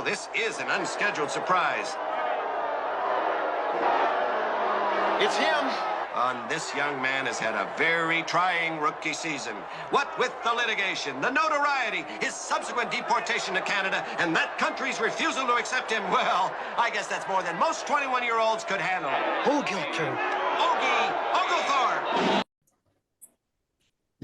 Well, this is an unscheduled surprise. It's him. This young man has had a very trying rookie season. What with the litigation, the notoriety, his subsequent deportation to Canada, and that country's refusal to accept him, well, I guess that's more than most 21-year-olds could handle. Ogiltru. Ogie Oglethorpe.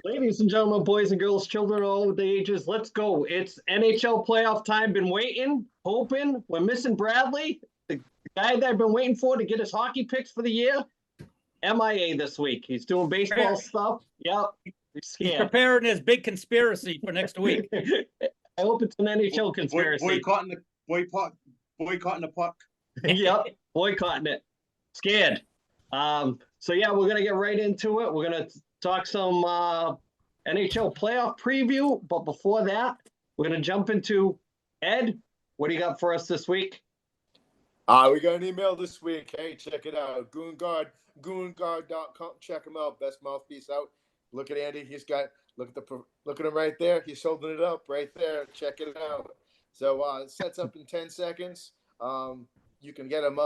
Ladies and gentlemen, boys and girls, children of all the ages, let's go. It's NHL playoff time. Been waiting, hoping. We're missing Bradley, the guy that I've been waiting for to get his hockey picks for the year. MIA this week. He's doing baseball stuff. Yep. He's preparing his big conspiracy for next week. I hope it's an NHL conspiracy. Boycotting the puck. Yep. Boycotting it. Scared. So yeah, we're gonna get right into it. We're gonna talk some NHL playoff preview, but before that, we're gonna jump into Ed. What do you got for us this week? We got an email this week. Hey, check it out. Goonguard.com. Check him out. Best mouthpiece out. Look at Andy. Look at him right there. He's holding it up right there. Check it out. So it sets up in 10 seconds. You can get him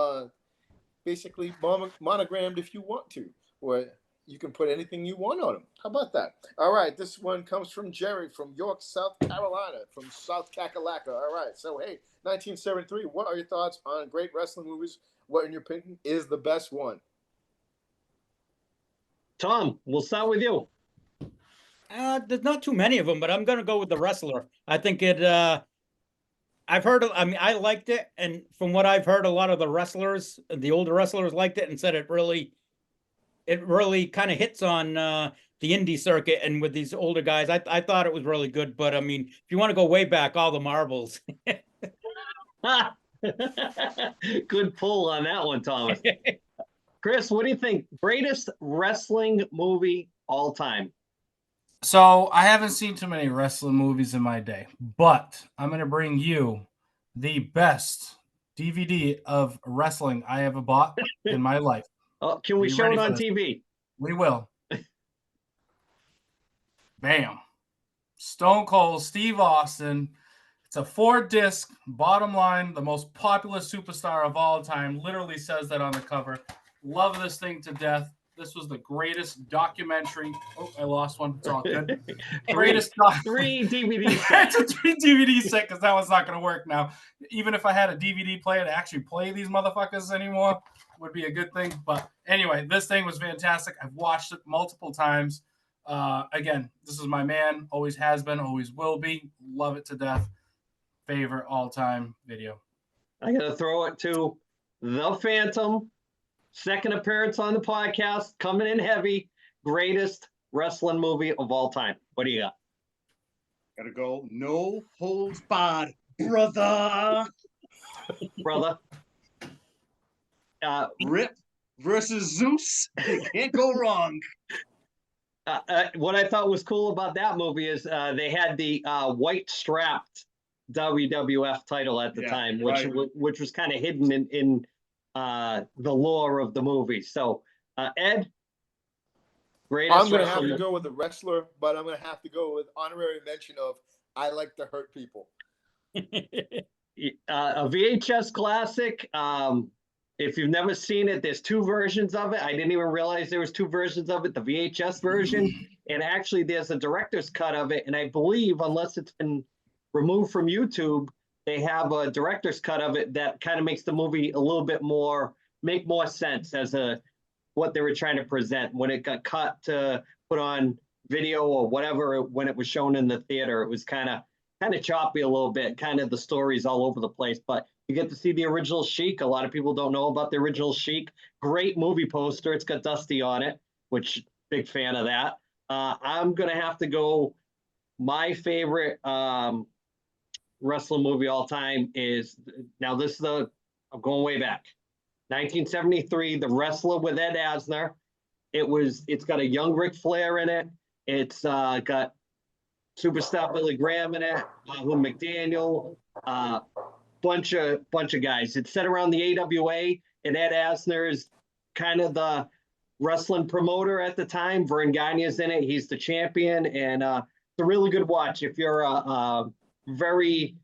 basically monogrammed if you want to, or you can put anything you want on him. How about that? All right, this one comes from Jerry from York, South Carolina, from South Kakalaka. All right, so hey, 1973, what are your thoughts on great wrestling movies? What, in your opinion, is the best one? Tom, we'll start with you. There's not too many of them, but I'm going to go with The Wrestler. I think it, I've heard, I liked it. And from what I've heard, a lot of the wrestlers, the older wrestlers liked it and said it really kind of hits on the indie circuit. And with these older guys, I thought it was really good. But I mean, if you want to go way back, all the marbles. Good pull on that one, Thomas. Chris, what do you think? Greatest wrestling movie all time? So I haven't seen too many wrestling movies in my day, but I'm going to bring you the best DVD of wrestling I ever bought in my life. Oh, can we show it on TV? We will. Bam. Stone Cold Steve Austin. It's a 4-disc, bottom line, the most popular superstar of all time. Literally says that on the cover. Love this thing to death. This was the greatest documentary. Oh, I lost one. It's all good. Greatest three DVD sets. It's a 3 DVD set because that one's not going to work now. Even if I had a DVD player to actually play these motherfuckers anymore, would be a good thing. But anyway, this thing was fantastic. I've watched it multiple times. Again, this is my man. Always has been, always will be. Love it to death. Favorite all-time video. I got to throw it to The Phantom. Second appearance on the podcast, coming in heavy. Greatest wrestling movie of all time. What do you got? Gotta go. No holds barred, brother. Brother. Rip versus Zeus. You can't go wrong. What I thought was cool about that movie is they had the white strapped WWF title at the time, which was kind of hidden in the lore of the movie. So, Ed, greatest I'm going to have to go with The Wrestler, but I'm going to have to go with honorary mention of I Like to Hurt People. A VHS classic. If you've never seen it, there's 2 versions of it. I didn't even realize there was 2 versions of it, the VHS version. And actually, there's a director's cut of it. And I believe, unless it's been removed from YouTube, they have a director's cut of it that kind of makes the movie a little bit make more sense as what they were trying to present. When it got cut to put on video or whatever, when it was shown in the theater, it was kind of choppy a little bit, kind of the stories all over the place. But you get to see the original Sheik. A lot of people don't know about the original Sheik. Great movie poster. It's got Dusty on it, which big fan of that. I'm going to have to go. My favorite wrestling movie all time is, now this is I'm going way back, 1973, The Wrestler with Ed Asner. It's got a young Ric Flair in it. It's got superstar Billy Graham in it, Wahoo McDaniel, bunch of guys. It's set around the AWA, and Ed Asner is kind of the wrestling promoter at the time. Vern Gagne's in it. He's the champion, and it's a really good watch if you're a very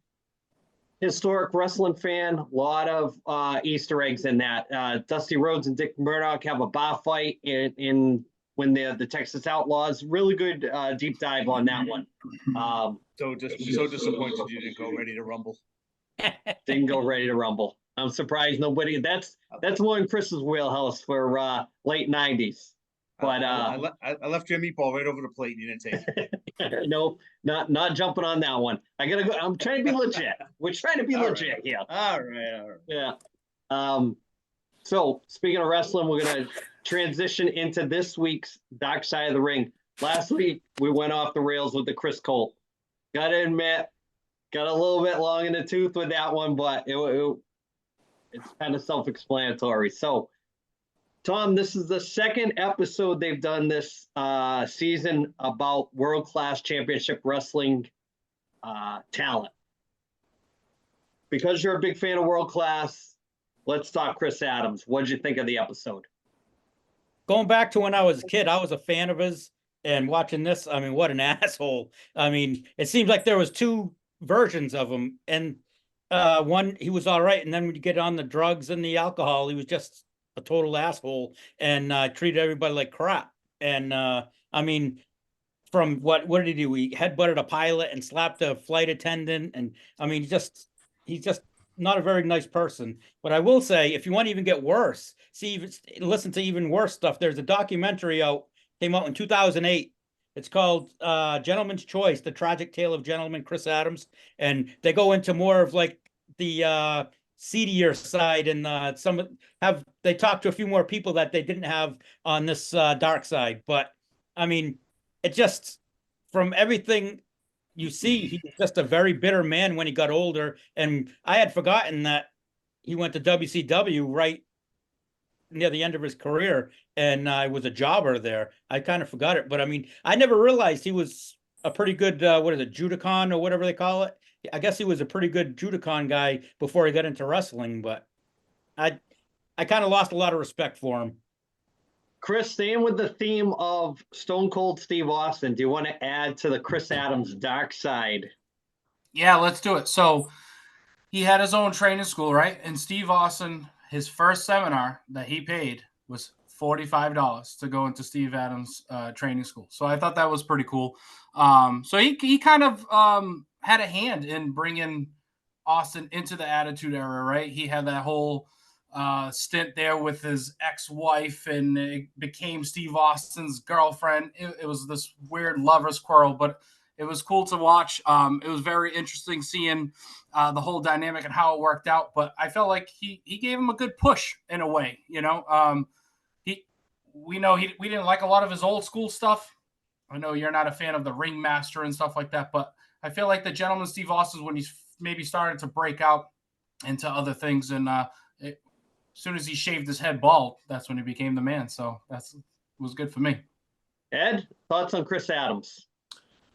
historic wrestling fan. A lot of Easter eggs in that. Dusty Rhodes and Dick Murdoch have a bar fight in when they're the Texas Outlaws. Really good deep dive on that one. So disappointed you didn't go Ready to Rumble. Didn't go Ready to Rumble. I'm surprised nobody. That's more in Chris's wheelhouse for late '90s. But I left your meatball right over the plate and you didn't take it. no, not jumping on that one. I gotta go. I'm trying to be legit. We're trying to be All legit right. here. All right. Yeah. So speaking of wrestling, we're gonna transition into this week's Dark Side of the Ring. Last week we went off the rails with the Chris Colt. Gotta admit, got a little bit long in the tooth with that one, but it's kind of self-explanatory. So, Tom, this is the second episode they've done this season about world-class championship wrestling talent. Because you're a big fan of world class, let's talk Chris Adams. What did you think of the episode? Going back to when I was a kid, I was a fan of his, and watching this, I mean, what an asshole. I mean, it seems like there was two versions of him, and one, he was all right, and then when you get on the drugs and the alcohol, he was just a total asshole and treated everybody like crap. And I mean, from what did he do? He headbutted a pilot and slapped a flight attendant, and I mean, he's just not a very nice person. But I will say, if you want to even get worse, listen to even worse stuff. There's a documentary came out in 2008. It's called Gentleman's Choice: The Tragic Tale of Gentleman Chris Adams, and they go into more of like the seedier side, and they talk to a few more people that they didn't have on this dark side. But I mean, it just, from everything you see, he was just a very bitter man when he got older. And I had forgotten that he went to WCW right near the end of his career, and I was a jobber there. I kind of forgot it, but I mean, I never realized he was a pretty good Judicon or whatever they call it. I guess he was a pretty good Judicon guy before he got into wrestling, but I kind of lost a lot of respect for him. Chris, staying with the theme of Stone Cold Steve Austin, do you want to add to the Chris Adams dark side? Yeah, let's do it. So he had his own training school, right? And Steve Austin, his first seminar that he paid was $45 to go into Steve Adams' training school. So I thought that was pretty cool. So he kind of had a hand in bringing Austin into the Attitude Era, right? He had that whole stint there with his ex-wife, and it became Steve Austin's girlfriend. It was this weird lover's quarrel, but it was cool to watch. It was very interesting seeing the whole dynamic and how it worked out. But I felt like he gave him a good push in a way. You know, we didn't like a lot of his old school stuff. I know you're not a fan of the Ringmaster and stuff like that, but I feel like the Gentleman Steve Austin, when he's maybe started to break out into other things, and as soon as he shaved his head bald, that's when he became the man. So was good for me. Ed, thoughts on Chris Adams?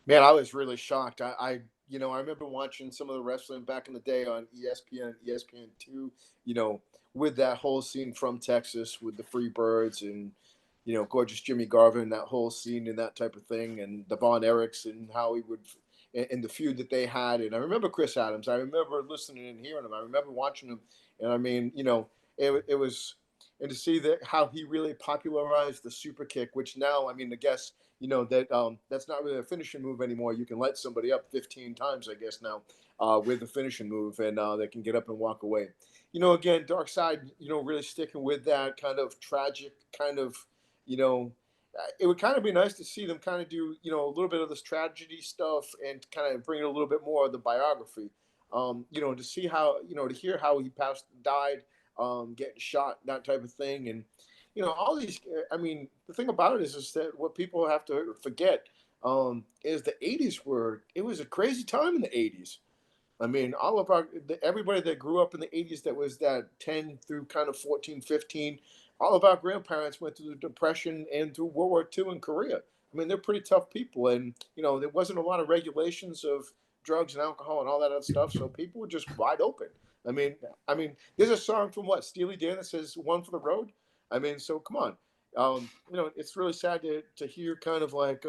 Man, I was really shocked. I remember watching some of the wrestling back in the day on ESPN, ESPN2, with that whole scene from Texas with the Freebirds and, gorgeous Jimmy Garvin, that whole scene and that type of thing, and the Von Erichs and how he would, and the feud that they had. And I remember Chris Adams. I remember listening and hearing him. I remember watching him. And I mean, it was, and to see how he really popularized the super kick, which now, I mean, I guess, that that's not really a finishing move anymore. You can light somebody up 15 times, I guess, now with the finishing move, and they can get up and walk away. Again, Dark Side, really sticking with that kind of tragic kind of, it would kind of be nice to see them kind of do, a little bit of this tragedy stuff and kind of bring in a little bit more of the biography, to see how, to hear how he died, getting shot, that type of thing. And, all these, I mean, the thing about it is that what people have to forget is the 80s it was a crazy time in the 80s. I mean, everybody that grew up in the 80s that was that 10 through kind of 14, 15, all of our grandparents went through the Depression and through World War II in Korea. I mean, they're pretty tough people. And, there wasn't a lot of regulations of drugs and alcohol and all that other stuff. So people were just wide open. I mean, there's a song from Steely Dan that says "One for the Road." I mean, so come on. It's really sad to hear kind of like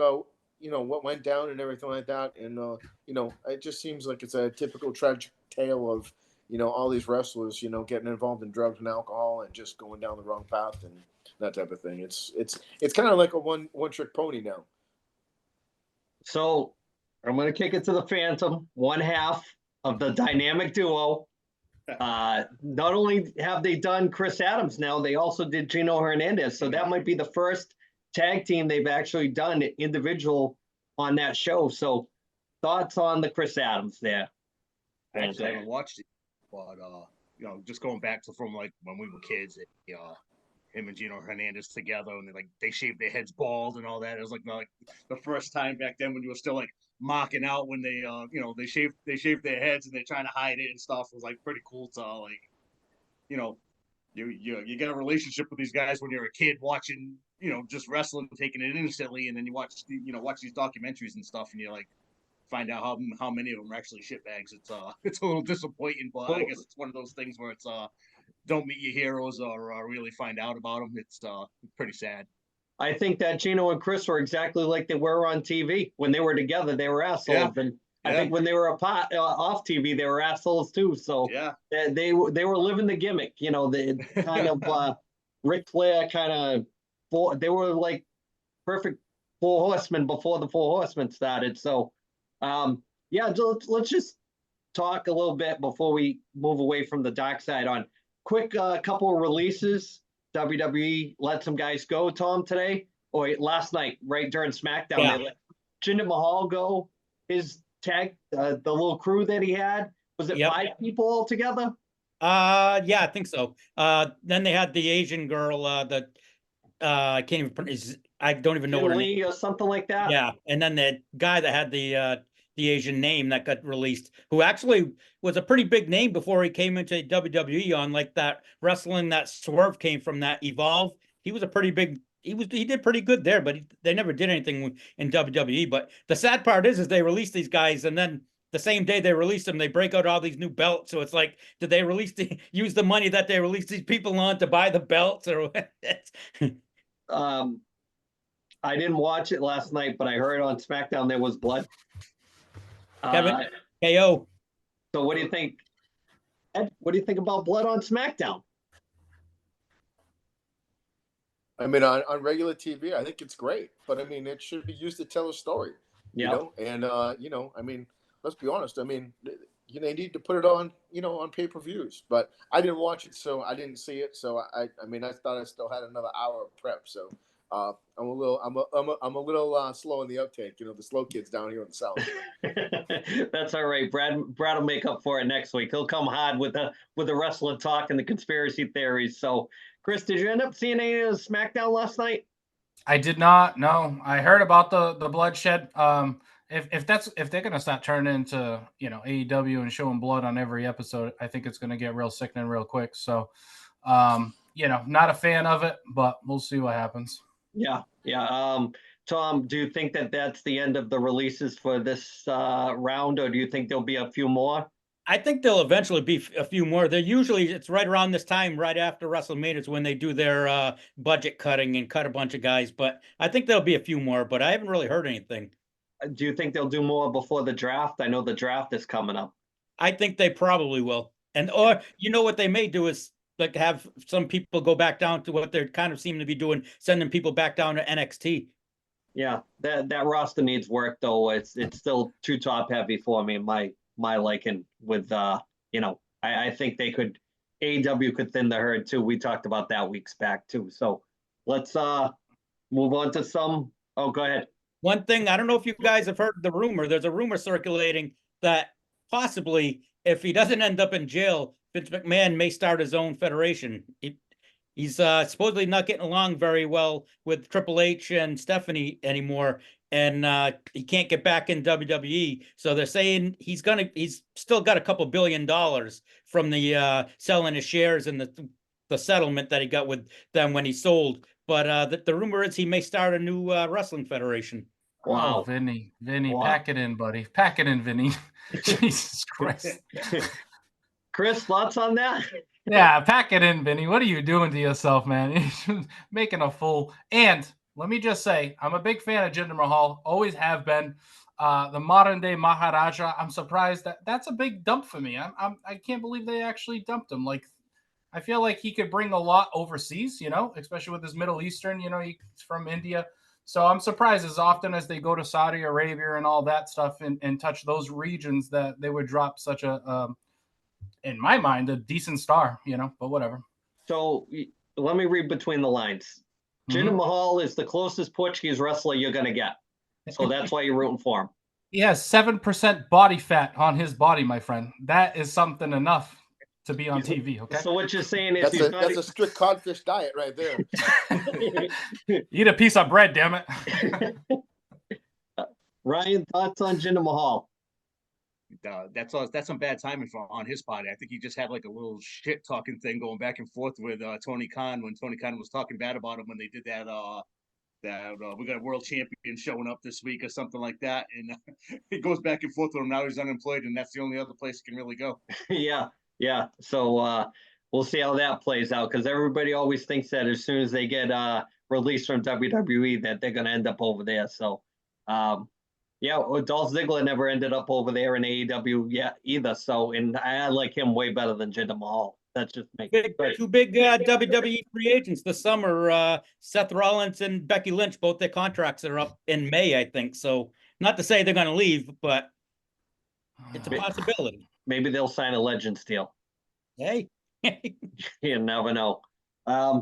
what went down and everything like that. And it just seems like it's a typical tragic tale of all these wrestlers getting involved in drugs and alcohol and just going down the wrong path and that type of thing. It's kind of like a one trick pony now. So I'm going to kick it to the Phantom, one half of the dynamic duo. Not only have they done Chris Adams now, they also did Gino Hernandez. So that might be the first tag team they've actually done individual on that show. So thoughts on the Chris Adams there? Actually, I haven't watched it, but just going back to from like when we were kids, him and Gino Hernandez together, and they shaved their heads bald and all that. It was like the first time back then when you were still like mocking out when they they shaved their heads and they're trying to hide it and stuff. It was like pretty cool to you get a relationship with these guys when you're a kid watching just wrestling, taking it innocently, and then you watch these documentaries and stuff, and you find out how many of them are actually shitbags. It's a little disappointing, but I guess it's one of those things where it's don't meet your heroes or really find out about them. It's pretty sad. I think that Gino and Chris were exactly like they were on TV. When they were together, they were assholes. Yeah. And I think when they were apart, off TV, they were assholes too. So Yeah. they were living the gimmick, the kind of Ric Flair kind of, they were like perfect Four Horsemen before the Four Horsemen started. So, let's just talk a little bit before we move away from the dark side on quick couple of releases. WWE let some guys go, Tom, today or last night, right during SmackDown. Yeah. They let Jinder Mahal go. His tag, the little crew that he had, was it 5 people altogether? Yeah, I think so. Then they had the Asian girl, I can't even I don't even know what her name. Lee or something like that. Yeah, and then the guy that had the Asian name that got released, who actually was a pretty big name before he came into WWE on like that wrestling that Swerve came from, that Evolve. He was a pretty big. He did pretty good there, but they never did anything in WWE. But the sad part is they released these guys, and then the same day they released them, they break out all these new belts. So it's like, did they use the money that they released these people on to buy the belts, or? I didn't watch it last night, but I heard on SmackDown there was blood. Kevin, KO. So what do you think, Ed? What do you think about blood on SmackDown? I mean, on regular TV, I think it's great, but I mean, it should be used to tell a story. And I mean, let's be honest. I mean, they need to put it on, on pay-per-views. But I didn't watch it, so I didn't see it. So I mean, I thought I still had another hour of prep. So I'm a little slow in the uptake. The slow kids down here in the South. That's all right. Brad will make up for it next week. He'll come hard with the wrestling talk and the conspiracy theories. So, Chris, did you end up seeing any of SmackDown last night? I did not. No, I heard about the bloodshed. If they're gonna start turning into AEW and showing blood on every episode, I think it's gonna get real sickening real quick. So, not a fan of it, but we'll see what happens. Yeah. Tom, do you think that that's the end of the releases for this round, or do you think there'll be a few more? I think there'll eventually be a few more. It's right around this time, right after WrestleMania, is when they do their budget cutting and cut a bunch of guys. But I think there'll be a few more, but I haven't really heard anything. Do you think they'll do more before the draft? I know the draft is coming up. I think they probably will. Or what they may do is like have some people go back down to what they're kind of seem to be doing, sending people back down to NXT. Yeah, that roster needs work though. It's still too top heavy for me. My liking with I think they could, AEW could thin the herd too. We talked about that weeks back too. So let's move on to some. Oh, go ahead. One thing, I don't know if you guys have heard the rumor. There's a rumor circulating that possibly if he doesn't end up in jail, Vince McMahon may start his own federation. He's supposedly not getting along very well with Triple H and Stephanie anymore, and he can't get back in WWE. So they're saying he's still got a couple $2 billion from the selling his shares and the settlement that he got with them when he sold. But the rumor is he may start a new wrestling federation. Wow. Oh, Vinny, Wow. Pack it in, buddy. Pack it in, Vinny. Jesus Christ. Chris, thoughts on that? Yeah, pack it in, Vinny. What are you doing to yourself, man? You're making a fool. And let me just say, I'm a big fan of Jinder Mahal. Always have been. The modern day Maharaja. I'm surprised that's a big dump for me. I can't believe they actually dumped him. Like, I feel like he could bring a lot overseas, especially with his Middle Eastern. He's from India. So I'm surprised as often as they go to Saudi Arabia and all that stuff and touch those regions that they would drop such a, in my mind, a decent star, but whatever. So let me read between the lines. Jinder Mahal is the closest Portuguese wrestler you're going to get. So that's why you're rooting for him. He has 7% body fat on his body, my friend. That is something enough to be on TV, okay? So what you're saying is that's a strict codfish diet right there. Eat a piece of bread, damn it. Ryan, thoughts on Jinder Mahal? That's some bad timing on his part. I think he just had like a little shit talking thing going back and forth with Tony Khan when Tony Khan was talking bad about him when they did that we got a world champion showing up this week or something like that, and it goes back and forth with him. Now he's unemployed, and that's the only other place he can really go. Yeah. So we'll see how that plays out, because everybody always thinks that as soon as they get released from WWE that they're going to end up over there. So Dolph Ziggler never ended up over there in AEW yet either. So, and I like him way better than Jinder Mahal. That's just me. Two big WWE free agents this summer. Seth Rollins and Becky Lynch, both their contracts are up in May, I think. So not to say they're going to leave, but it's a possibility. Maybe they'll sign a Legends deal. Hey. You never know.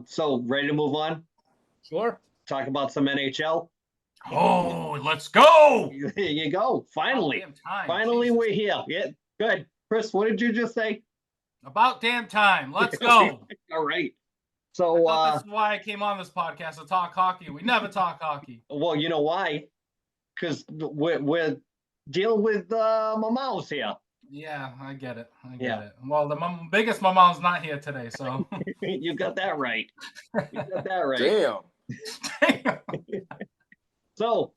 So ready to move on? Sure. Talk about some NHL. Oh, let's go. There you go. Finally. Finally, Jesus. we're here. Yeah, good. Chris, what did you just say? About damn time. Let's go. All right. So that's why I came on this podcast to talk hockey. We never talk hockey. Well, you know why? Because we're dealing with my mouse here. Yeah, I get it. I get it. Well, the biggest mom's not here today, so you got that right. You got that right. Damn. So,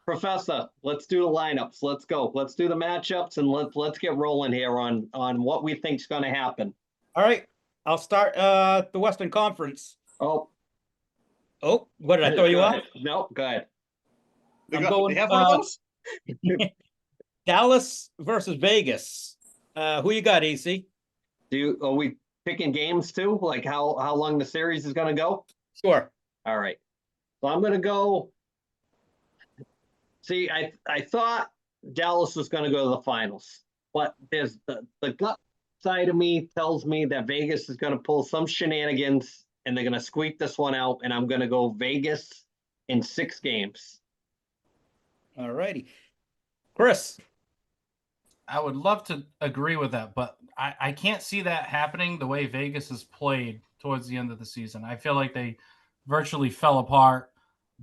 Professor, let's do the lineups. Let's go. Let's do the matchups, and let's get rolling here on what we think's going to happen. All right. I'll start the Western Conference. Oh, what did I throw you off? No, go ahead. They have one of those? Dallas versus Vegas. Who you got, AC? Are we picking games too? Like how long the series is going to go? Sure. All right. So I'm going to go. See, I thought Dallas was going to go to the finals, but there's the gut side of me tells me that Vegas is going to pull some shenanigans and they're going to squeak this one out, and I'm going to go Vegas in 6 games. All righty. Chris. I would love to agree with that, but I can't see that happening the way Vegas has played towards the end of the season. I feel like they virtually fell apart,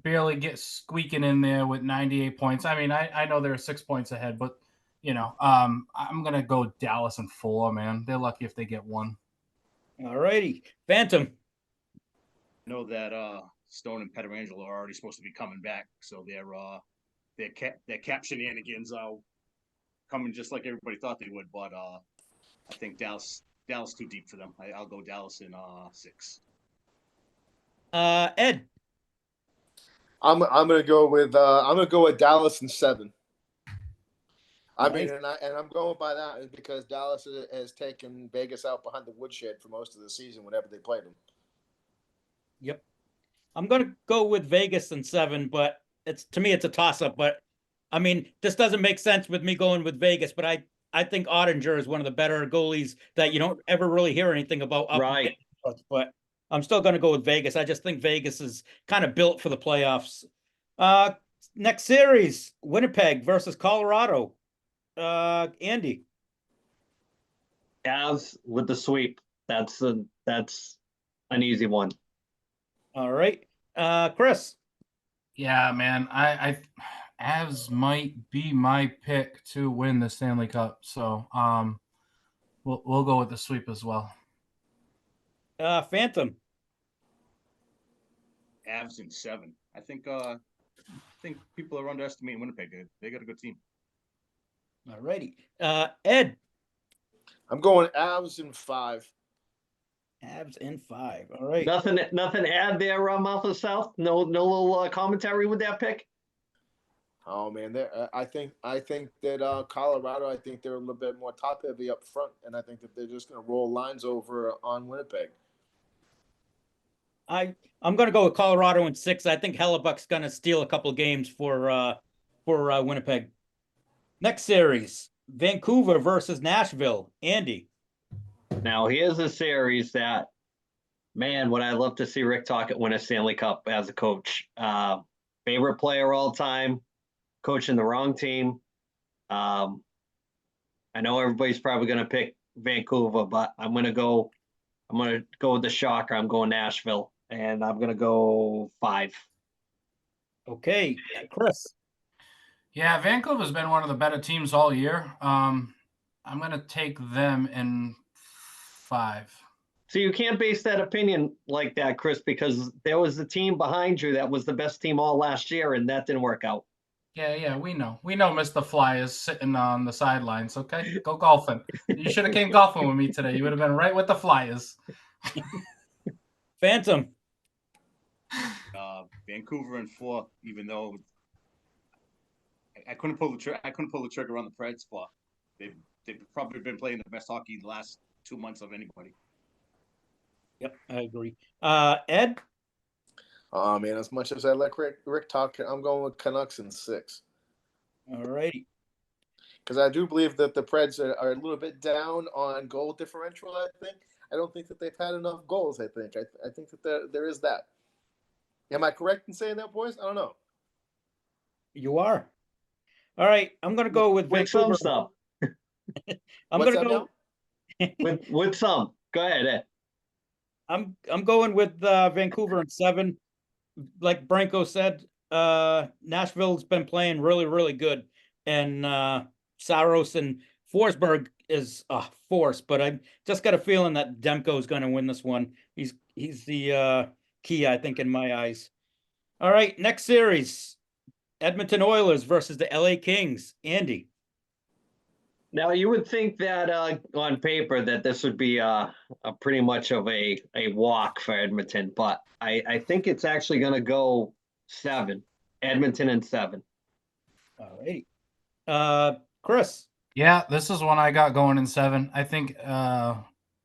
barely get squeaking in there with 98 points. I mean, I know they're 6 points ahead, but, I'm going to go Dallas in 4, man. They're lucky if they get 1. All righty. Phantom. I know that Stone and Pietrangelo are already supposed to be coming back, so their cap shenanigans are coming just like everybody thought they would, but I think Dallas too deep for them. I'll go Dallas in 6. Ed. I'm gonna go with Dallas in 7. I mean, and I'm going by that because Dallas has taken Vegas out behind the woodshed for most of the season whenever they played them. Yep. I'm gonna go with Vegas in 7, but to me it's a toss-up. But I mean, this doesn't make sense with me going with Vegas, but I think Ottinger is one of the better goalies that you don't ever really hear anything about. Right. But I'm still going to go with Vegas. I just think Vegas is kind of built for the playoffs. Next series, Winnipeg versus Colorado. Andy. Avs with the sweep. That's an easy one. All right. Chris. Yeah, man. I Avs might be my pick to win the Stanley Cup. So we'll go with the sweep as well. Phantom. Avs in 7. I think people are underestimating Winnipeg. They got a good team. All righty. Ed. I'm going Avs in 5. Habs in 5. All right. Nothing to add there, Mouth of South. No little commentary with that pick. Oh man, I think that Colorado. I think they're a little bit more top heavy up front, and I think that they're just going to roll lines over on Winnipeg. I'm going to go with Colorado in 6. I think Hellebuck's going to steal a couple games for Winnipeg. Next series, Vancouver versus Nashville. Andy. Now here's a series that, man, would I love to see Rick Tocchet win a Stanley Cup as a coach. Favorite player all time, coaching the wrong team. I know everybody's probably going to pick Vancouver, but I'm going to go with the shocker. I'm going Nashville, and I'm going to go 5. Okay, Chris. Yeah, Vancouver's been one of the better teams all year. I'm going to take them in 5. So you can't base that opinion like that, Chris, because there was a team behind you that was the best team all last year, and that didn't work out. Yeah, we know. We know Mr. Fly is sitting on the sidelines, okay? Go golfing. You should have came golfing with me today. You would have been right with the Flyers. Phantom. Vancouver in 4, even though I couldn't pull the trigger on the Preds spot. They've probably been playing the best hockey the last 2 months of anybody. Yep, I agree. Ed? Oh man, as much as I like Rick Tocchet, I'm going with Canucks in 6. All righty. Because I do believe that the Preds are a little bit down on goal differential, I think. I don't think that they've had enough goals, I think. I think that there is that. Am I correct in saying that, boys? I don't know. You are. All right, I'm going to go with Vancouver. Some I'm What's going to up go now? with some. Go ahead, Ed. I'm going with Vancouver in 7. Like Branko said, Nashville's been playing really, really good. And Saros and Forsberg is a force, but I just got a feeling that Demko is going to win this one. He's the key, I think, in my eyes. All right, next series, Edmonton Oilers versus the LA Kings. Andy. Now you would think that on paper that this would be a pretty much of a walk for Edmonton, but I think it's actually going to go 7. Edmonton in 7. All righty. Chris. Yeah, this is one I got going in 7. I think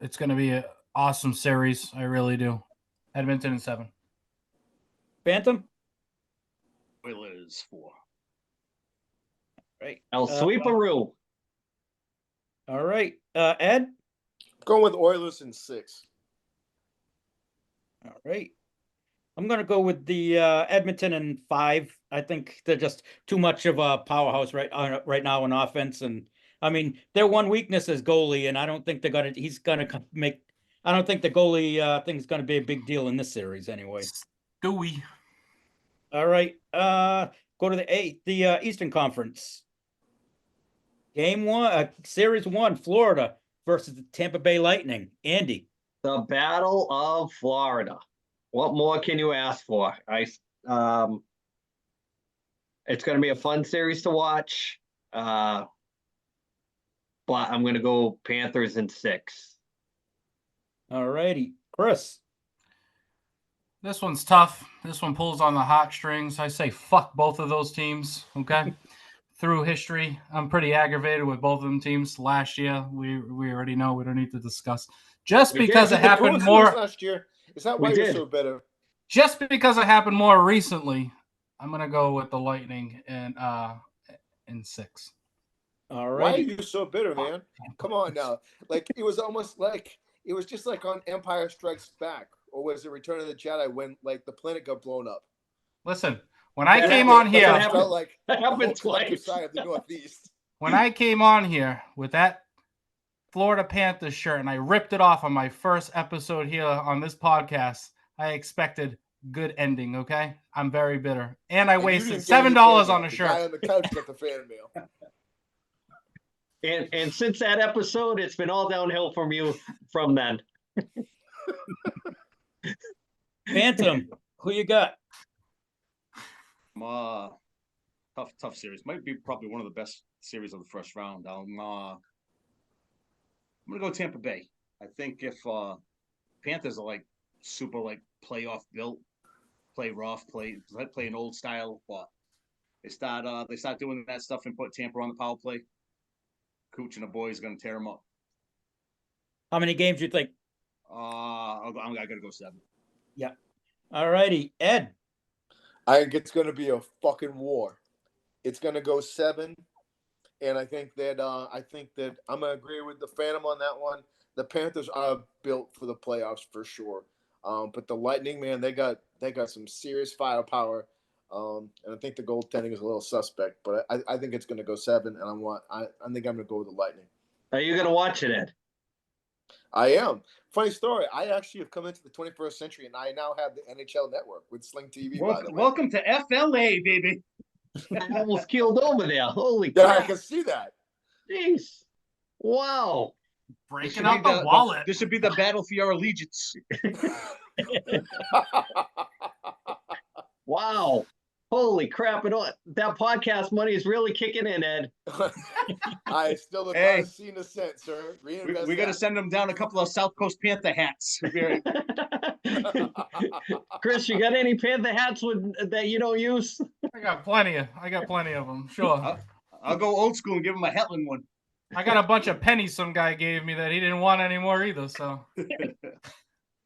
it's going to be an awesome series. I really do. Edmonton in 7. Phantom. Oilers 4. Right. El Sweeperoo. All right. Ed. I'm going with Oilers in 6. All right. I'm going to go with the Edmonton in 5. I think they're just too much of a powerhouse right now in offense. And I mean, their one weakness is goalie, and I don't think I don't think the goalie thing is going to be a big deal in this series anyway. Stewie. All right. Go to the Eastern Conference. Game 1, Series 1, Florida versus the Tampa Bay Lightning. Andy. The Battle of Florida. What more can you ask for? It's going to be a fun series to watch. But I'm going to go Panthers in 6. All righty. Chris. This one's tough. This one pulls on the heartstrings. I say fuck both of those teams, okay? Through history, I'm pretty aggravated with both of them teams. Last year, we already know. We don't need to discuss. Just because it happened more last year. Is that why you're so bitter? Just because it happened more recently, I'm gonna go with the Lightning in 6. All right. Why are you so bitter, man? Come on now. Like it was almost like it was just like on Empire Strikes Back, or was it Return of the Jedi when like the planet got blown up? Listen, when I came on here, it felt like That the whole happened collective twice. side of the Northeast. when I came on here with that Florida Panthers shirt and I ripped it off on my first episode here on this podcast, I expected good ending, okay? I'm very bitter. And I And you wasted didn't get any $7 fan on mail. a The shirt. guy on the couch got the fan mail. And since that episode, it's been all downhill from then. Phantom. Who you got? Tough series. Might be probably one of the best series of the first round. I'm gonna go Tampa Bay. I think if Panthers are like super like playoff built, play rough, play an old style, but they start doing that stuff and put Tampa on the power play. Cooch and the boys gonna tear them up. How many games you think? I gotta go 7. All righty, Ed. I think it's going to be a fucking war. It's going to go 7, and I think that I'm going to agree with the Phantom on that one. The Panthers are built for the playoffs for sure, but the Lightning, man, they got some serious firepower, and I think the goaltending is a little suspect. But I think it's going to go 7, and I think I'm going to go with the Lightning. Are you gonna watch it, Ed? I am. Funny story. I actually have come into the 21st century, and I now have the NHL Network with Sling TV. By the way, Welcome to FLA, baby. I almost keeled over there. Holy yeah, I crap! can see that. Jeez. Wow. Breaking up the wallet. This should be the battle for your allegiance. Wow. Holy crap. That podcast money is really kicking in, Ed. I still have Hey. not seen a cent, sir. Reinvest We got to that. send them down a couple of South Coast Panther hats. Chris, you got any Panther hats that you don't use? I got plenty of them. Sure. I'll go old school and give him a Hetland one. I got a bunch of pennies some guy gave me that he didn't want anymore either. So Man,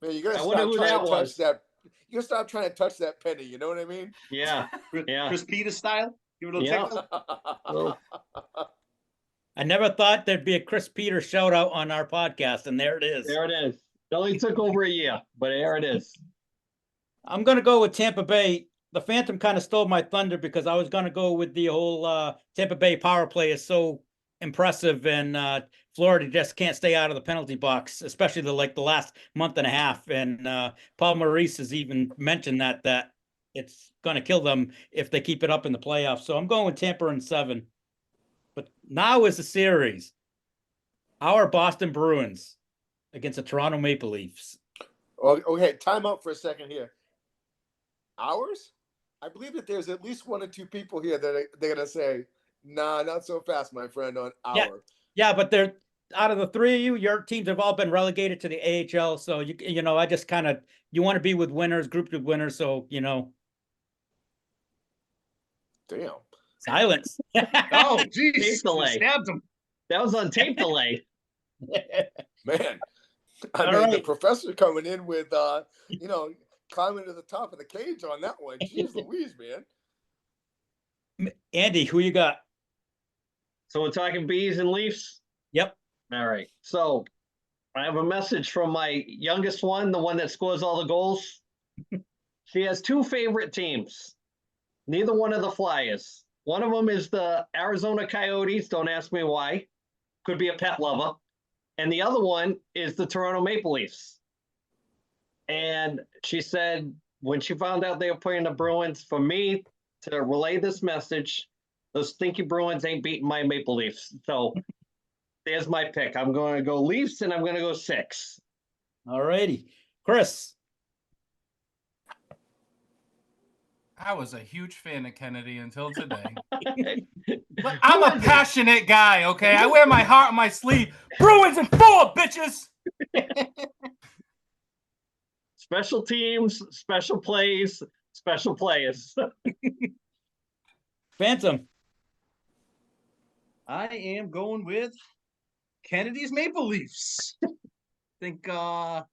you gotta I wonder stop who trying that to touch was. that. You gotta stop trying to touch that penny. You know what I mean? Yeah. Yeah. Chris Peters style. Give it a Yeah. tickle. Well, I never thought there'd be a Chris Peters shout out on our podcast, and there it is. there it is. It only took over a year, but there it is. I'm gonna go with Tampa Bay. The Phantom kind of stole my thunder because I was gonna go with the whole Tampa Bay power play is so impressive, and Florida just can't stay out of the penalty box, especially the last month and a half. And Paul Maurice has even mentioned that it's gonna kill them if they keep it up in the playoffs. So I'm going with Tampa in 7. But now is the series. Our Boston Bruins against the Toronto Maple Leafs. Okay, time out for a second here. Ours? I believe that there's at least 1 or 2 people here that they're gonna say, "Nah, not so fast, my friend." On Yeah. our, Yeah, but they're out of the 3 of you, your teams have all been relegated to the AHL. So you know, I just kind of you want to be with winners, grouped with winners. So damn. silence. Oh, jeez. Tape delay. Stabbed him. That was on tape delay. Man, I All mean, the right. professor coming in with, climbing to the top of the cage on that one. Jeez Louise, man. Andy, who you got? So we're talking bees and leafs. Yep. All right. So I have a message from my youngest one, the one that scores all the goals. She has 2 favorite teams. Neither one of the Flyers. One of them is the Arizona Coyotes. Don't ask me why. Could be a pet lover. And the other one is the Toronto Maple Leafs. And she said when she found out they were playing the Bruins, for me to relay this message, those stinky Bruins ain't beating my Maple Leafs. So there's my pick. I'm going to go Leafs, and I'm going to go 6. All righty. Chris. I was a huge fan of Kennedy until today. But I'm a passionate guy, okay? I wear my heart on my sleeve. Bruins in 4, bitches! Special teams, special plays, special players. Phantom. I am going with Kennedy's Maple Leafs. I think the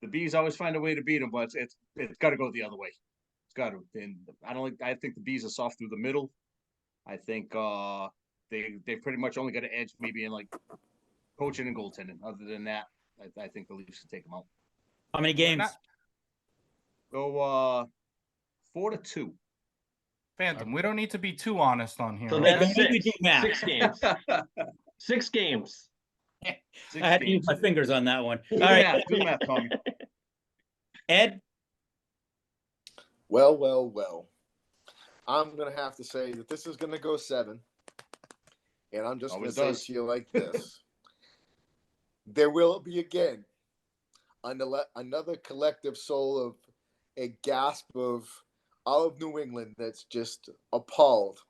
Bees always find a way to beat them, but it's got to go the other way. It's got to. And I think the Bees are soft through the middle. I think they pretty much only got an edge maybe in like coaching and goaltending. Other than that, I think the Leafs can take them out. How many games? Go 4-2. Phantom, we don't need to be too honest on here. So okay? that's Maybe 6. do math. 6 games. 6 games. I had to use my fingers on that one. All Do right. math, do math, Tommy. Ed. Well. I'm gonna have to say that this is gonna go 7, and I'm just Always gonna does. say to you like this: there will be again another collective soul of a gasp of all of New England that's just appalled.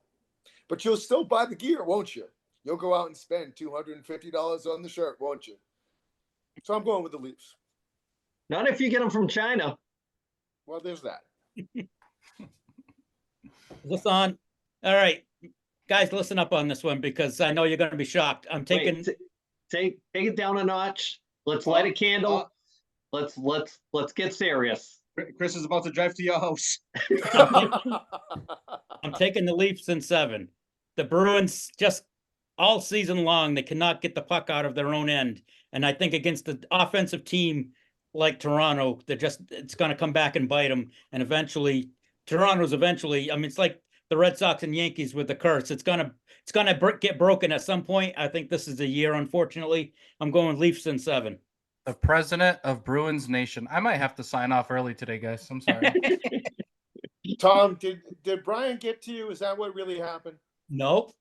But you'll still buy the gear, won't you? You'll go out and spend $250 on the shirt, won't you? So I'm going with the Leafs. Not if you get them from China. Well, there's that. Is this on? All right, guys, listen up on this one because I know you're going to be shocked. I'm taking. Wait, take it down a notch. Let's light a candle. Let's get serious. Chris is about to drive to your house. I'm taking the Leafs in 7. The Bruins just all season long, they cannot get the puck out of their own end. And I think against the offensive team like Toronto, it's going to come back and bite them. And eventually, I mean, it's like the Red Sox and Yankees with the curse. It's going to get broken at some point. I think this is a year, unfortunately. I'm going Leafs in 7. The president of Bruins Nation. I might have to sign off early today, guys. I'm sorry. Tom, did Brian get to you? Is that what really happened? Nope.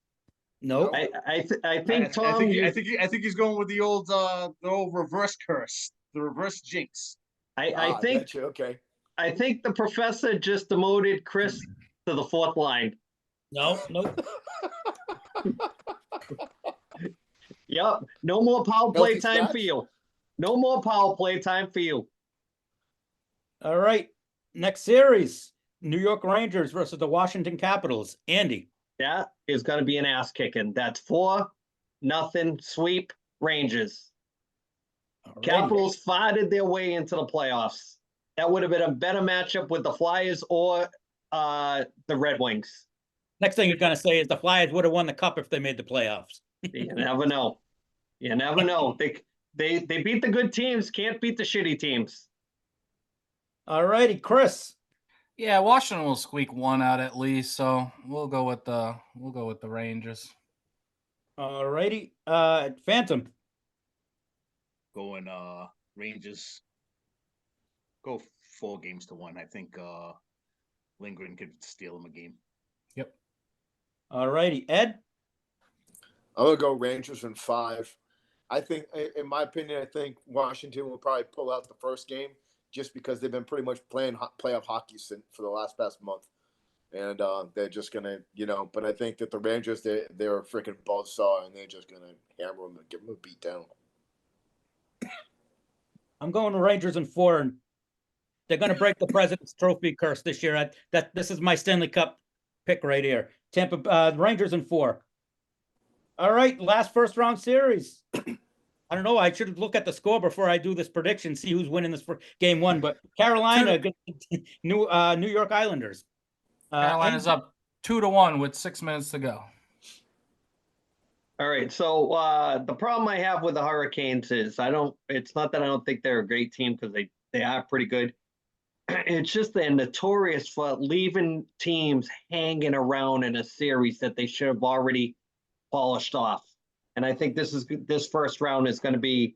I think Tom. I think he's going with the old reverse curse, the reverse jinx. I think Gotcha, okay. I think the professor just demoted Chris to the 4th line. Nope. Yep. No more power play Healthy time stats? for you. No more power play time for you. All right. Next series, New York Rangers versus the Washington Capitals. Andy. That is going to be an ass kicking. That's 4-0 sweep Rangers. All right. Capitals fighted their way into the playoffs. That would have been a better matchup with the Flyers or the Red Wings. Next thing you're going to say is the Flyers would have won the cup if they made the playoffs. You never know. You never know. They beat the good teams, can't beat the shitty teams. All righty, Chris. Yeah, Washington will squeak one out at least, so we'll go with the Rangers. All righty, Phantom. Going Rangers. Go 4-1. I think Lindgren could steal him a game. Yep. All righty, Ed. I'm gonna go Rangers in 5. I think, in my opinion, I think Washington will probably pull out the first game just because they've been pretty much playing playoff hockey for the past month, and they're just gonna, But I think that the Rangers, they're a freaking buzzsaw, and they're just gonna hammer them and give them a beat down. I'm going to Rangers in 4, and they're going to break the President's Trophy curse this year. This is my Stanley Cup pick right here. Rangers in 4. All right, last first round series. I don't know. I should look at the score before I do this prediction, see who's winning this for game 1. But Carolina against New York Islanders. Carolina's up 2-1 with 6 minutes to go. All right. So the problem I have with the Hurricanes is it's not that I don't think they're a great team because they are pretty good. It's just they're notorious for leaving teams hanging around in a series that they should have already polished off. And I think this first round is going to be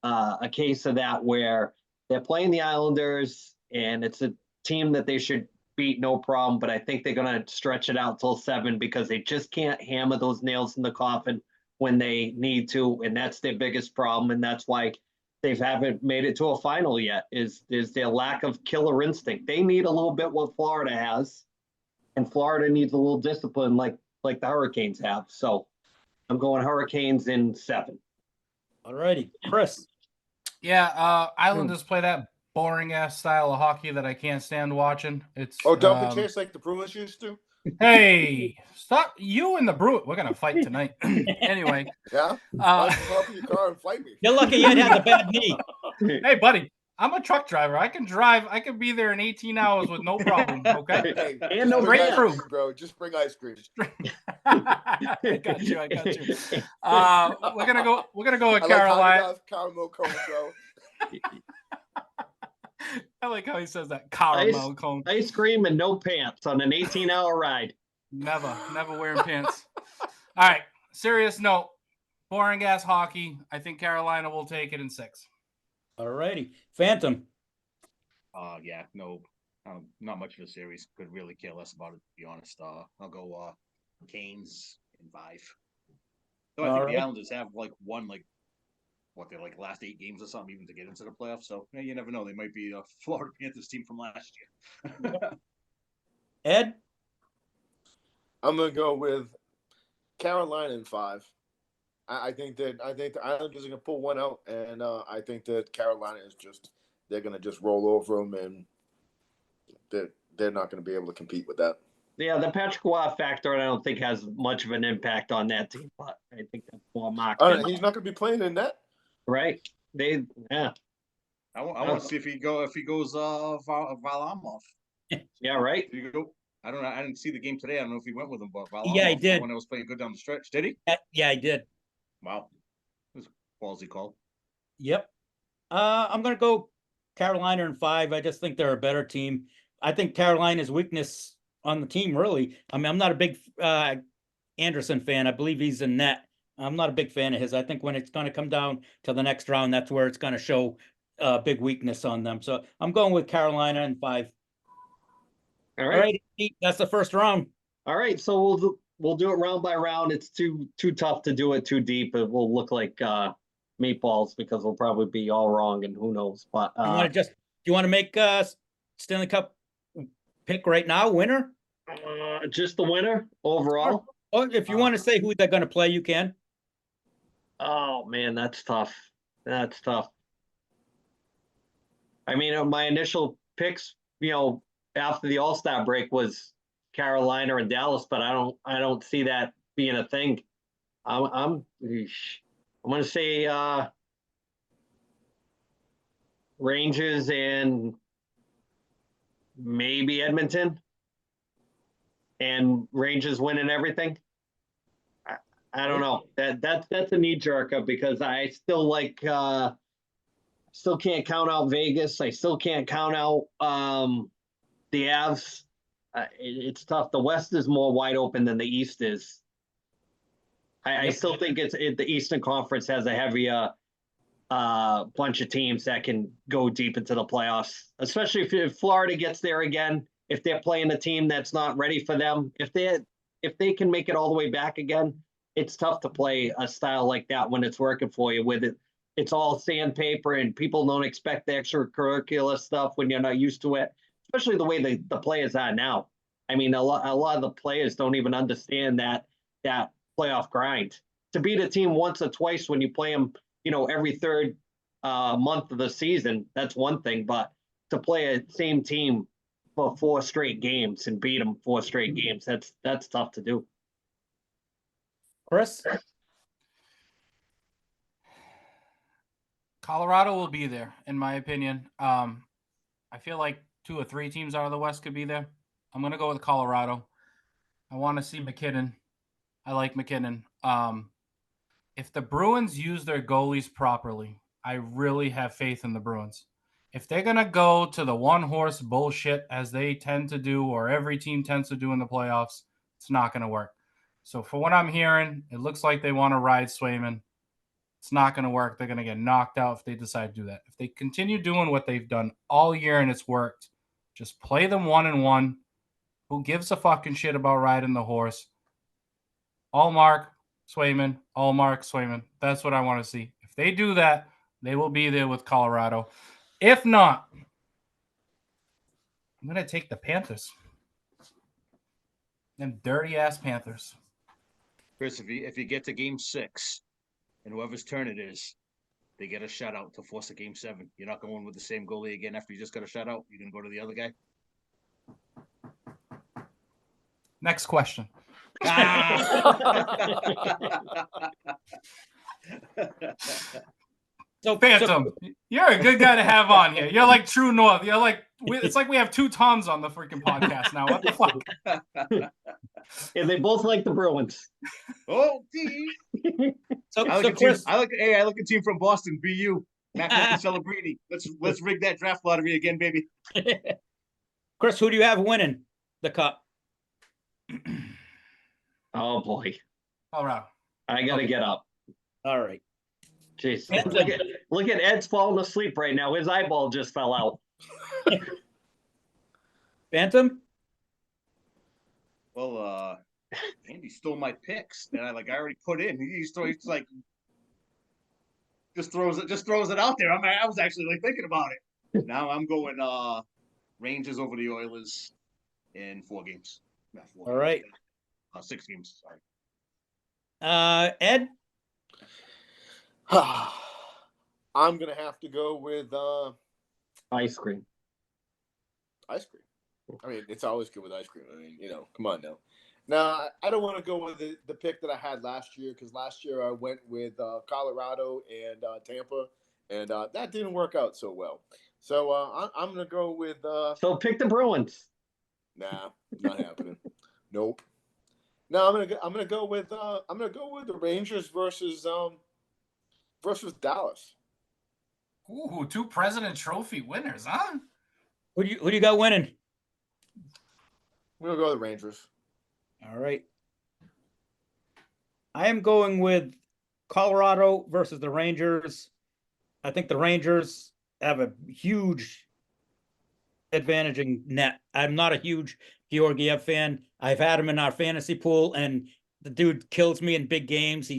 a case of that where they're playing the Islanders and it's a team that they should beat no problem. But I think they're going to stretch it out till 7 because they just can't hammer those nails in the coffin when they need to. And that's their biggest problem. And that's why they haven't made it to a final yet is their lack of killer instinct. They need a little bit what Florida has, and Florida needs a little discipline like the Hurricanes have. So I'm going Hurricanes in 7. All righty, Chris. Yeah, Islanders play that boring ass style of hockey that I can't stand watching. It's Double chase like the Bruins used to. Hey, stop! You and the Bruins. We're gonna fight tonight. Anyway. Yeah. Hop in your car and fight me. You're lucky you had the bad knee. Hey, buddy. I'm a truck driver. I can drive. I can be there in 18 hours with no problem. Okay. Hey, And no Great ice crew. cream, bro. Just bring ice cream. I got you. We're gonna go with I like Carolina. hot caramel cone, bro. I like how he says that. Caramel cone. Ice cream and no pants on an 18-hour ride. Never wearing pants. All right. Serious note. Boring ass hockey. I think Carolina will take it in 6. All righty, Phantom. Yeah, no, not much of a series. Could really care less about it, to be honest. I'll go Canes in 5. So I think the Islanders have won their last 8 games or something, even to get into the playoffs. So you never know. They might be a Florida Panthers team from last year. Ed. I'm gonna go with Carolina in 5. I think the Islanders are gonna pull one out, and I think that Carolina is just they're going to just roll over them, and they're not going to be able to compete with that. Yeah, the Patrick Waugh factor, I don't think has much of an impact on that team, but I think that's more Mark. All right, he's not going to be playing in that. Right? Yeah, I want to see if he goes Varlamov. yeah, right. If you go, I don't know. I didn't see the game today. I don't know if he went with him, but Yeah, he did. When I was playing good down the stretch, did he? Yeah, I did. Wow, it was a ballsy call. Yep. I'm gonna go Carolina in 5. I just think they're a better team. I think Carolina's weakness on the team, really. I mean, I'm not a big Anderson fan. I believe he's in net. I'm not a big fan of his. I think when it's going to come down to the next round, that's where it's going to show big weakness on them. So I'm going with Carolina in 5. All All right. right, Pete, that's the first round. All right. So we'll do it round by round. It's too tough to do it too deep. It will look like meatballs because we'll probably be all wrong and who knows. But You want to do you want to make Stanley Cup pick right now, winner? just the winner overall. Or if you want to say who they're going to play, you can. Oh man, that's tough. That's tough. I mean, my initial picks, after the All-Star break was Carolina and Dallas, but I don't see that being a thing. I'm going to say Rangers and maybe Edmonton, and Rangers winning everything. I don't know. That's a knee jerker because I still still can't count out Vegas. I still can't count out the Avs. It's tough. The West is more wide open than the East is. I still think the Eastern Conference has a heavier bunch of teams that can go deep into the playoffs, especially if Florida gets there again. If they're playing a team that's not ready for them, if they can make it all the way back again, it's tough to play a style like that when it's working for you. With it's all sandpaper and people don't expect the extracurricular stuff when you're not used to it, especially the way the players are now. I mean, a lot of the players don't even understand that playoff grind. To beat a team once or twice when you play them, every third month of the season, that's one thing. But to play a same team for 4 straight games and beat them 4 straight games, that's tough to do. Chris? Colorado will be there, in my opinion. I feel like 2 or 3 teams out of the West could be there. I'm going to go with Colorado. I want to see McKinnon. I like McKinnon. If the Bruins use their goalies properly, I really have faith in the Bruins. If they're going to go to the one-horse bullshit as they tend to do, or every team tends to do in the playoffs, it's not going to work. So for what I'm hearing, it looks like they want to ride Swayman. It's not going to work. They're going to get knocked out if they decide to do that. If they continue doing what they've done all year and it's worked, just play them 1-1. Who gives a fucking shit about riding the horse? All Mark Swayman, all Mark Swayman. That's what I want to see. If they do that, they will be there with Colorado. If not, I'm going to take the Panthers. Them dirty-ass Panthers. Chris, if you get to Game 6, and whoever's turn it is, they get a shutout to force a Game 7. You're not going with the same goalie again after you just got a shutout. You're going to go to the other guy. Next question. So Phantom, you're a good guy to have on here. You're like True North. You're like, it's like we have 2 Toms on the freaking podcast now. What the fuck? And they both like the Bruins. Oh, So I like Chris, I like a team from Boston. BU, Matt Celebrini. Let's rig that draft lottery again, baby. Chris, who do you have winning the cup? Oh boy, Colorado. I gotta get up. All right. Jeez, Phantom. look at Ed's falling asleep right now. His eyeball just fell out. Phantom? Well, Andy stole my picks that I already put in. He's like just throws it out there. I was actually thinking about it. Now I'm going Rangers over the Oilers in 4 games. Not 4 All right. 6 games. Sorry. Ed? I'm gonna have to go with Ice cream. Ice cream. I mean, it's always good with ice cream. I mean, come on now. Now, I don't want to go with the pick that I had last year because last year I went with Colorado and Tampa, and that didn't work out so well. So I'm going to go with. So pick the Bruins. Nah, not happening. Nope. No, I'm gonna go with the Rangers versus Dallas. Ooh, 2 President Trophy winners, huh? Who do you got winning? I'm gonna go with the Rangers. All right. I am going with Colorado versus the Rangers. I think the Rangers have a huge advantage in net. I'm not a huge Georgiev fan. I've had him in our fantasy pool, and the dude kills me in big games.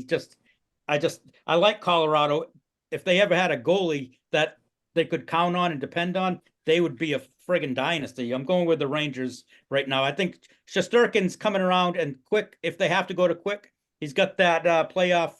I like Colorado. If they ever had a goalie that they could count on and depend on, they would be a friggin' dynasty. I'm going with the Rangers right now. I think Shesterkin's coming around, and Quick, if they have to go to Quick, he's got that playoff.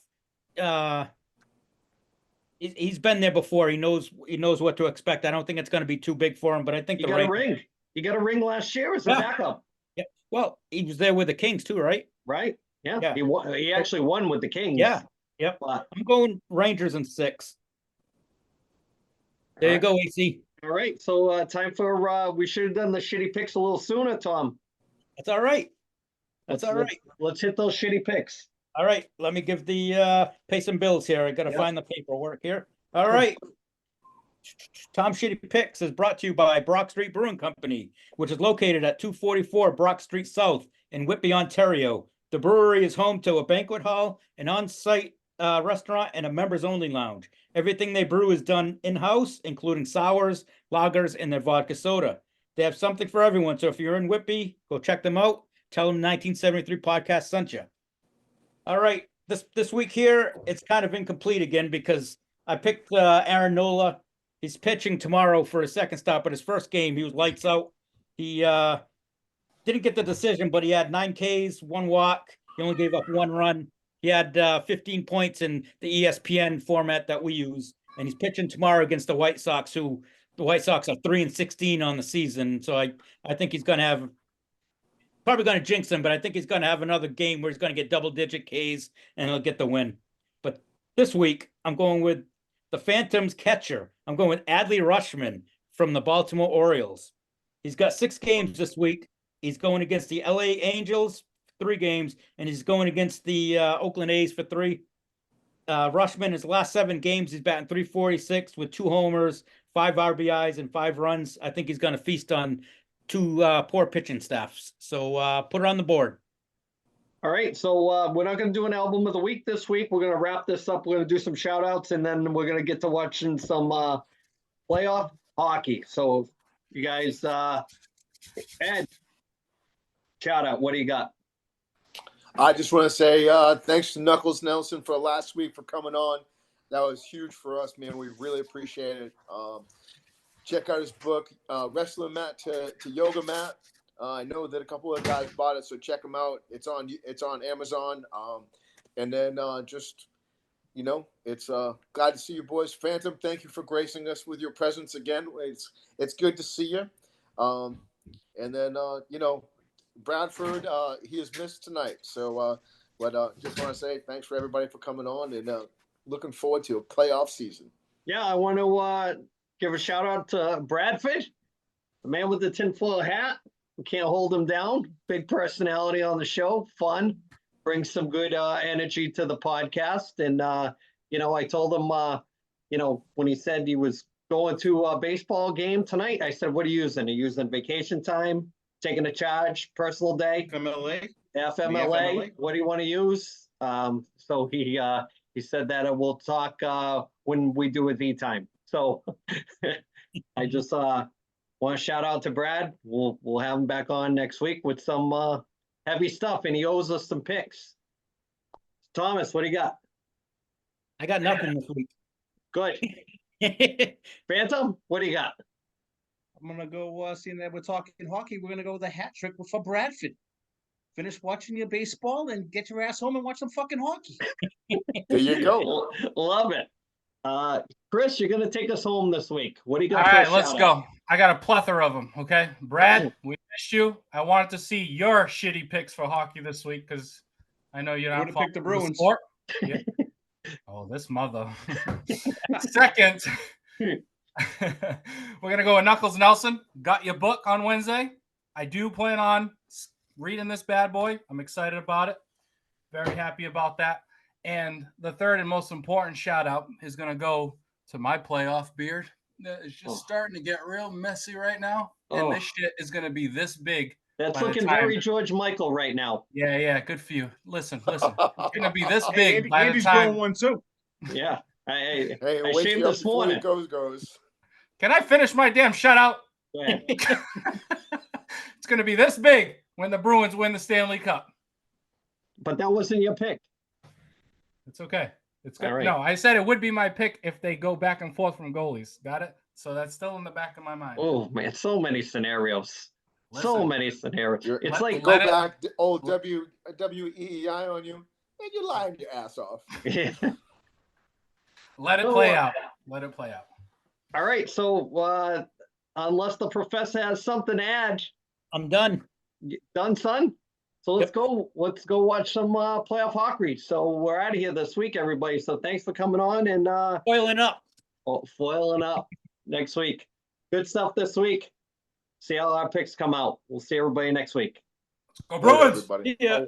He's been there before. He knows what to expect. I don't think it's going to be too big for him, but I think You got a ring. You got a ring last year as a backup. Yeah. Well, he was there with the Kings too, right? Right? Yeah. Yeah. He won. He actually won with the Kings. Yeah. Yep. But, I'm going Rangers in 6. There you go, AC. all right. So time for we should have done the shitty picks a little sooner, Tom. That's all right. That's all right. Let's hit those shitty picks. All right. Let me give the pay some bills here. I got to find the paperwork here. All right. Tom Shitty Picks is brought to you by Brock Street Brewing Company, which is located at 244 Brock Street South in Whitby, Ontario. The brewery is home to a banquet hall, an on-site restaurant, and a members-only lounge. Everything they brew is done in-house, including sours, lagers, and their vodka soda. They have something for everyone, so if you're in Whitby, go check them out. Tell them 1973 Podcast sent you. All right, this week here, it's kind of incomplete again because I picked Aaron Nola. He's pitching tomorrow for his second start, but his first game, he was lights out. He didn't get the decision, but he had 9 Ks, 1 walk. He only gave up 1 run. He had 15 points in the ESPN format that we use, and he's pitching tomorrow against the White Sox, who the White Sox are 3-16 on the season. So I think he's going to have, probably going to jinx him, but I think he's going to have another game where he's going to get double-digit Ks, and he'll get the win. But this week, I'm going with the Phantoms catcher. I'm going with Adley Rutschman from the Baltimore Orioles. He's got 6 games this week. He's going against the LA Angels, 3 games, and he's going against the Oakland A's for 3. Rutschman, his last 7 games, he's batting .346 with 2 homers, 5 RBIs, and 5 runs. I think he's going to feast on 2 poor pitching staffs. So put it on the board. All right, so we're not going to do an album of the week this week. We're going to wrap this up. We're going to do some shout outs, and then we're going to get to watching some playoff hockey. So you guys, Ed, shout out. What do you got? I just want to say thanks to Knuckles Nelson for last week for coming on. That was huge for us, man. We really appreciate it. Check out his book, Wrestling Mat to Yoga Mat. I know that a couple of guys bought it, so check them out. It's on Amazon. And then just, it's glad to see you boys. Phantom, thank you for gracing us with your presence again. It's good to see you. And then Bradford, he is missed tonight. So, just want to say thanks for everybody for coming on, and looking forward to a playoff season. Yeah, I want to give a shout out to Bradford, the man with the tinfoil hat. We can't hold him down. Big personality on the show. Fun. Brings some good energy to the podcast. And, I told him, when he said he was going to a baseball game tonight, I said, what are you using? Are you using vacation time, taking a charge, personal day? FMLA. FMLA. What do you want to use? So he said that we'll talk when we do a V time. So I just want to shout out to Brad. We'll have him back on next week with some heavy stuff, and he owes us some picks. Thomas, what do you got? I got nothing this week. Good. Phantom, what do you got? I'm gonna go. Seeing that we're talking hockey, we're gonna go with the hat trick for Bradford. Finish watching your baseball and get your ass home and watch some fucking hockey. There you go. Love it. Chris, you're gonna take us home this week. What do you All got? for a right, let's shout go. out? I got a plethora of them. Okay, Brad, we missed you. I wanted to see your shitty picks for hockey this week because I know you're not Would've picked the following Bruins. sport. Yeah. Oh, this mother. Second, we're gonna go with Knuckles Nelson. Got your book on Wednesday. I do plan on reading this bad boy. I'm excited about it. Very happy about that. And the third and most important shout out is gonna go to my playoff beard. That is just starting to get real messy right now. And this shit is gonna be this big. That's by the looking time- very George Michael right now. Yeah, good for you. Listen. It's gonna be this Hey, big Andy, by the Andy's time. growing one too. Yeah. Hey, I wait shaved till this before morning. it goes. Can I finish my damn shutout? Go ahead. It's gonna be this big when the Bruins win the Stanley Cup. But that wasn't your pick. It's okay. It's good. All right. No, I said it would be my pick if they go back and forth from goalies. Got it? So that's still in the back of my mind. Oh man, so many scenarios. So Listen. many scenarios. You're- It's Let- like Go Let it- back, old WEEI on you, and you're lying your ass off. Let it So, play out. Let it play out. all right. So unless the professor has something to add, I'm done. done, son. So let's go. Let's go watch some playoff hockey. So we're out of here this week, everybody. So thanks for coming on and Boiling up. foiling up next week. Good stuff this week. See how our picks come out. We'll see everybody next week. Go Bruins! Everybody. Yeah. Oh.